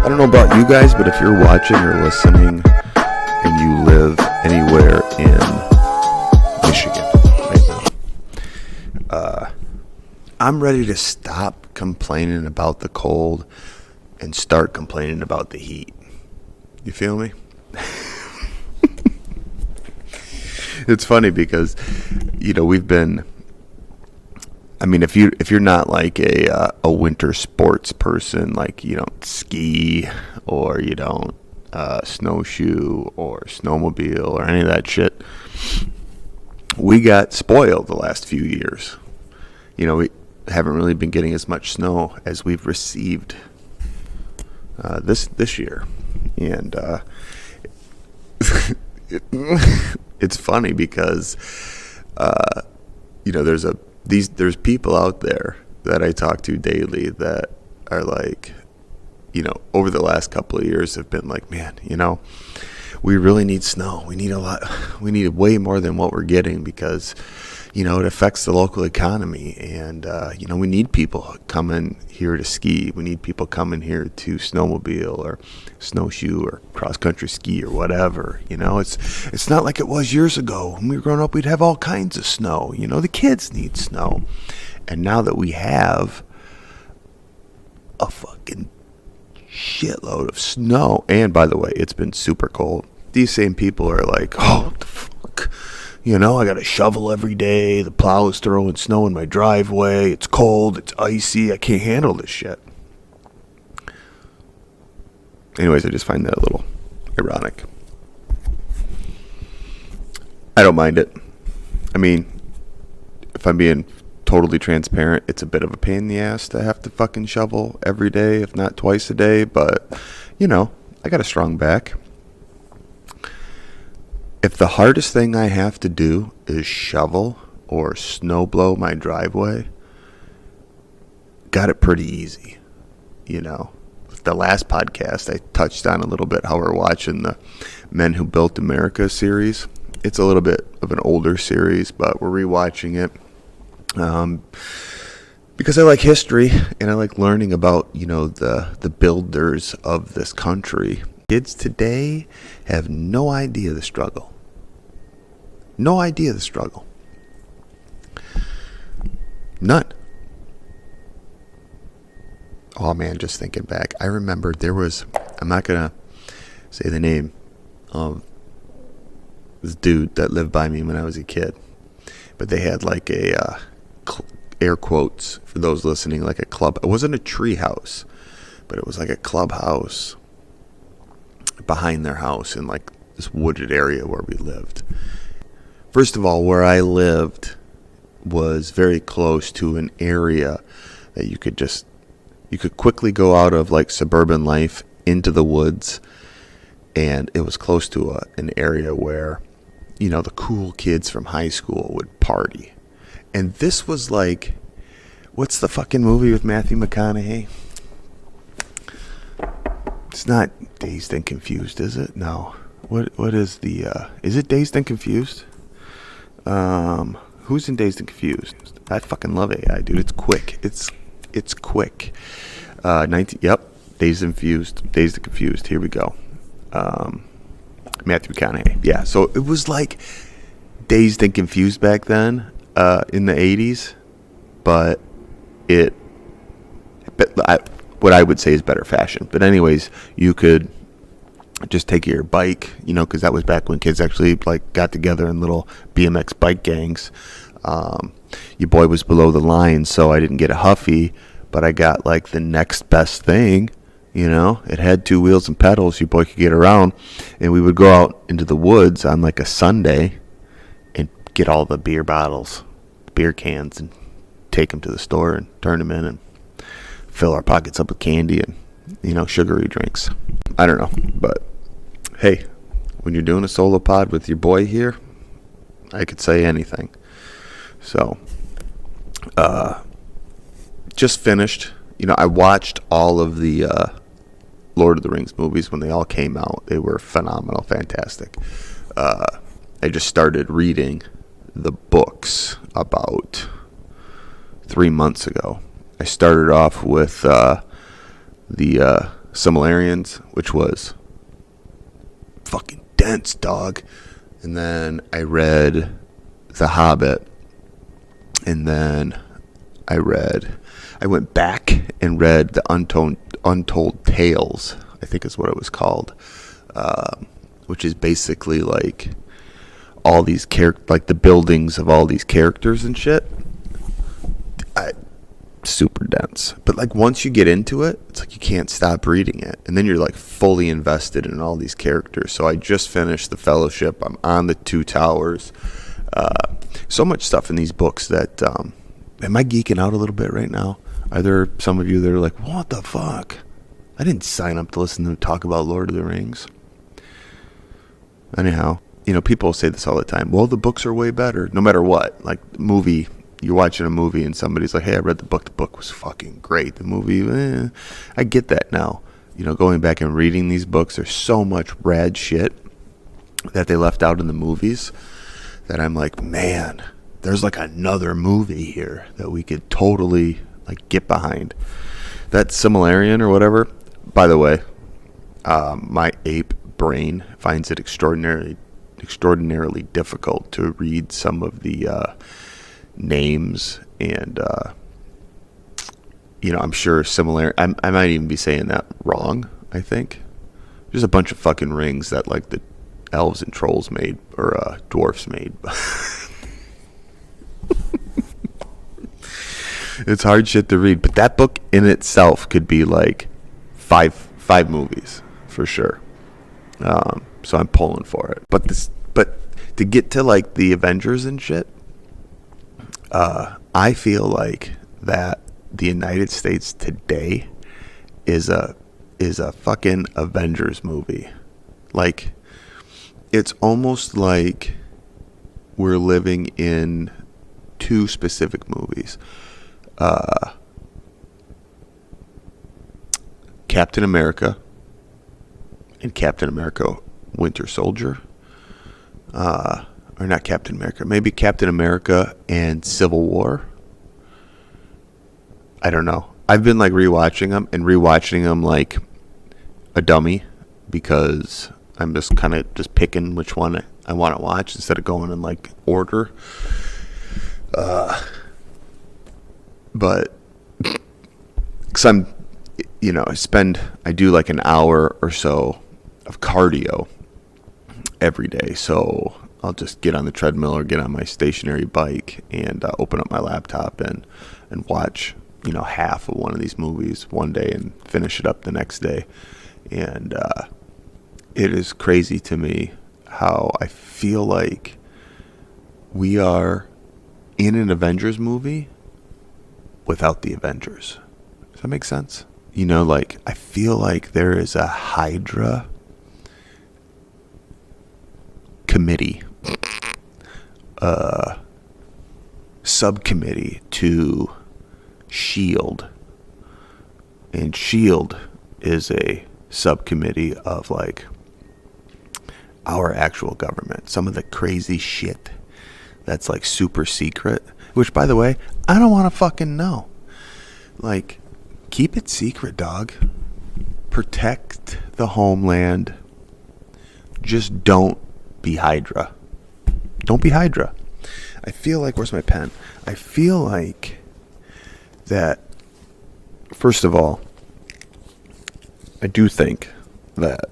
I don't know about you guys, but if you're watching or listening and you live anywhere in Michigan right now, I'm ready to stop complaining about the cold and start complaining about the heat. You feel me? It's funny because, we've been, if you're not like a winter sports person, like you don't ski or you don't snowshoe or snowmobile or any of that shit, we got spoiled the last few years. We haven't really been getting as much snow as we've received this year, and it's funny because there's people out there that I talk to daily that are like, over the last couple of years have been like, man, we really need snow. We need a lot. We need way more than what we're getting because, it affects the local economy. And, we need people coming here to ski. We need people coming here to snowmobile or snowshoe or cross-country ski or whatever. It's not like it was years ago. When we were growing up, we'd have all kinds of snow. The kids need snow. And now that we have a fucking shitload of snow, and by the way, it's been super cold, these same people are like, oh, what the fuck? I got a shovel every day. The plow is throwing snow in my driveway. It's cold. It's icy. I can't handle this shit. Anyways, I just find that a little ironic. I don't mind it. If I'm being totally transparent, it's a bit of a pain in the ass to have to fucking shovel every day, if not twice a day. But, I got a strong back. If the hardest thing I have to do is shovel or snow blow my driveway, got it pretty easy. The last podcast I touched on a little bit how we're watching the Men Who Built America series. It's a little bit of an older series, but we're rewatching it because I like history and I like learning about, the builders of this country. Kids today have no idea the struggle. No idea the struggle. None. Oh man, just thinking back, I remember there was, I'm not going to say the name of this dude that lived by me when I was a kid, but they had like a, air quotes for those listening, like a club. It wasn't a tree house, but it was like a clubhouse behind their house in like this wooded area where we lived. First of all, where I lived was very close to an area that you could quickly go out of like suburban life into the woods, and it was close to an area where, the cool kids from high school would party. And this was like, what's the fucking movie with Matthew McConaughey? It's not Dazed and Confused, is it? No. What is is it Dazed and Confused? Who's in Dazed and Confused? I fucking love AI, dude. It's quick. It's quick. Dazed and Confused. Here we go. Matthew McConaughey. Yeah, so it was like Dazed and Confused back then, in the 80s, but what I would say is better fashion. But anyways, you could just take your bike, because that was back when kids actually like got together in little BMX bike gangs. Your boy was below the line, so I didn't get a Huffy, but I got like the next best thing. It had two wheels and pedals. Your boy could get around, and we would go out into the woods on like a Sunday and get all the beer bottles, beer cans, and take them to the store and turn them in and fill our pockets up with candy and, sugary drinks. I don't know, but hey, when you're doing a solo pod with your boy here, I could say anything. So, just finished. I watched all of the Lord of the Rings movies when they all came out. They were phenomenal, fantastic. I just started reading the books about 3 months ago. I started off with the Silmarillion, which was fucking dense, dog. And then I read The Hobbit. And then I went back and read the Untold Tales, I think is what it was called, which is basically like all these like the buildings of all these characters and shit. Super dense. But like once you get into it, it's like you can't stop reading it. And then you're like fully invested in all these characters. So I just finished The Fellowship. I'm on the Two Towers. So much stuff in these books that, am I geeking out a little bit right now? Are there some of you that are like, what the fuck? I didn't sign up to listen to talk about Lord of the Rings. Anyhow, people say this all the time. Well, the books are way better, no matter what. Like, movie, you're watching a movie and somebody's like, hey, I read the book. The book was fucking great. The movie, I get that now. Going back and reading these books, there's so much rad shit that they left out in the movies that I'm like, man, there's like another movie here that we could totally like get behind. That Silmarillion or whatever, by the way, my ape brain finds it extraordinarily difficult to read some of the names, and I'm sure similar. I might even be saying that wrong. I think there's a bunch of fucking rings that like the elves and trolls made, or dwarfs made. It's hard shit to read, but that book in itself could be like five movies for sure. So I'm pulling for it. But to get to like the Avengers and shit, I feel like that the United States today is a fucking Avengers movie. Like, it's almost like we're living in two specific movies. Captain America and Captain America Winter Soldier. Or not Captain America. Maybe Captain America and Civil War. I don't know. I've been like rewatching them like a dummy, because I'm just kind of just picking which one I want to watch instead of going in like order. But because I do like an hour or so of cardio every day. So I'll just get on the treadmill or get on my stationary bike and open up my laptop and watch, half of one of these movies one day and finish it up the next day. And it is crazy to me how I feel like we are in an Avengers movie without the Avengers. Does that make sense? Like, I feel like there is a Hydra committee, subcommittee to SHIELD. And SHIELD is a subcommittee of like our actual government. Some of the crazy shit that's like super secret, which, by the way, I don't want to fucking know. Like, keep it secret, dog. Protect the homeland. Just don't be Hydra. Don't be Hydra. I feel like, where's my pen? I feel like that, first of all, I do think that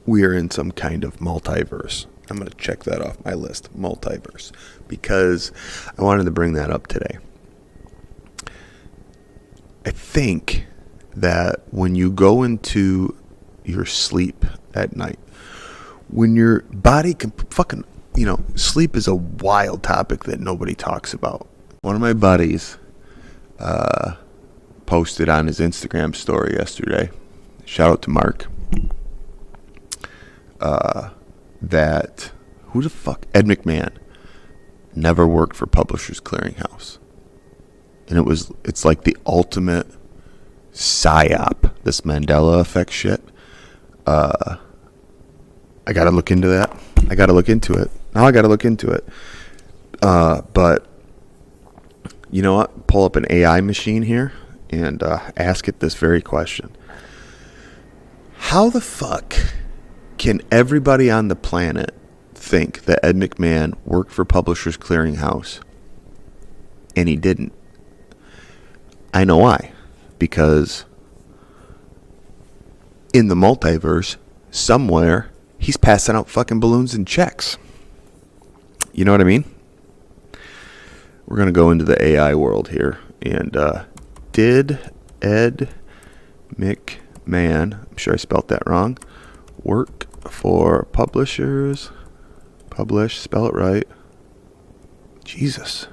we are in some kind of multiverse. I'm going to check that off my list, multiverse, because I wanted to bring that up today. I think that when you go into your sleep at night, when your body can fucking, sleep is a wild topic that nobody talks about. One of my buddies posted on his Instagram story yesterday, shout out to Mark, that who the fuck, Ed McMahon never worked for Publishers Clearinghouse. And it's like the ultimate psyop, this Mandela effect shit. I gotta look into that. I gotta look into it. But you know what? Pull up an AI machine here and ask it this very question. How the fuck can everybody on the planet think that Ed McMahon worked for Publishers Clearinghouse and he didn't? I know why. Because in the multiverse, somewhere, he's passing out fucking balloons and checks. You know what I mean? We're going to go into the AI world here. And did Ed McMahon, I'm sure I spelled that wrong, work for Publishers? Publish, spell it right. Jesus.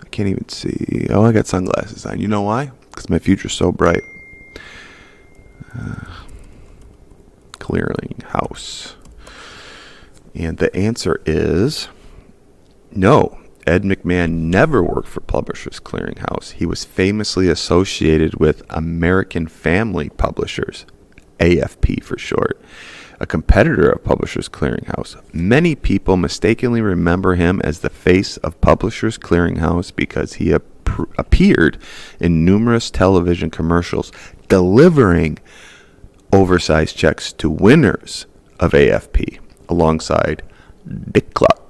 I can't even see. Oh, I got sunglasses on. You know why? Because my future's so bright. Clearinghouse. And the answer is no. Ed McMahon never worked for Publishers Clearinghouse. He was famously associated with American Family Publishers, AFP for short, a competitor of Publishers Clearinghouse. Many people mistakenly remember him as the face of Publishers Clearinghouse because he appeared in numerous television commercials delivering oversized checks to winners of AFP alongside Dick Clark.